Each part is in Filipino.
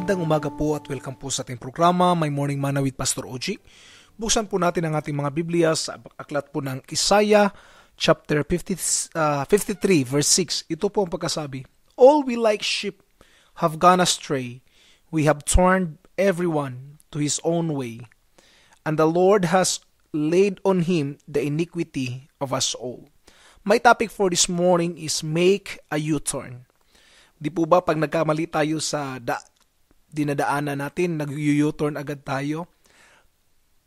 Magandang umaga po at welcome po sa ating programa, My Morning Manna with Pastor Oji. Buksan po natin ang ating mga Biblia sa aklat po ng Isaiah chapter 53 verse 6. Ito po ang pagkasabi, "All we like sheep have gone astray. We have turned everyone to his own way. And the Lord has laid on him the iniquity of us all." My topic for this morning is make a U-turn. Di po ba pag nagkamali tayo sa dinadaanan natin, nag-U-turn agad tayo?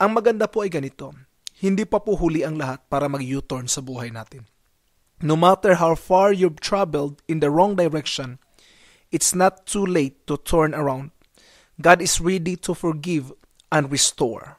Ang maganda po ay ganito, hindi pa po huli ang lahat para mag-U-turn sa buhay natin. No matter how far you've traveled in the wrong direction, it's not too late to turn around. God is ready to forgive and restore.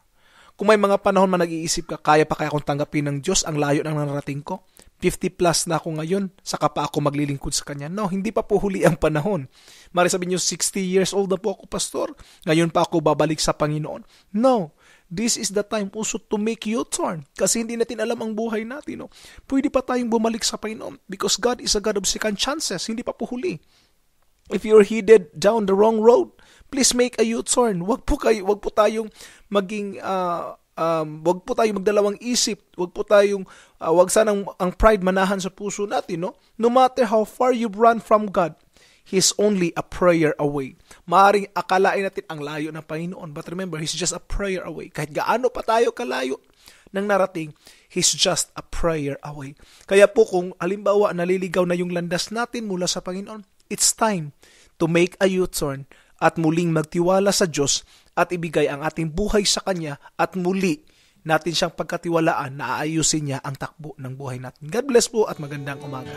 Kung may mga panahon man nag-iisip ka, kaya pa kaya akong tanggapin ng Diyos ang layo ng narating ko? 50 plus na ako ngayon, saka pa ako maglilingkod sa Kanya. No, hindi pa po huli ang panahon. Mari sabihin nyo, 60 years old na po ako, pastor. Ngayon pa ako babalik sa Panginoon. No, this is the time also to make U-turn. Kasi hindi natin alam ang buhay natin. No? Pwede pa tayong bumalik sa Panginoon because God is a God of second chances. Hindi pa po huli. If you're headed down the wrong road, please make a U-turn. Wag po tayong maging wag po tayong magdalawang isip. Wag sanang ang pride manahan sa puso natin, no? No matter how far you run from God, He's only a prayer away. Maaring akalain natin ang layo ng Panginoon, but remember, He's just a prayer away. Kahit gaano pa tayo kalayo ng narating, He's just a prayer away. Kaya po kung halimbawa naliligaw na yung landas natin mula sa Panginoon, it's time to make a U-turn at muling magtiwala sa Diyos at ibigay ang ating buhay sa Kanya at muli natin siyang pagkatiwalaan na aayusin niya ang takbo ng buhay natin. God bless po at magandang umaga.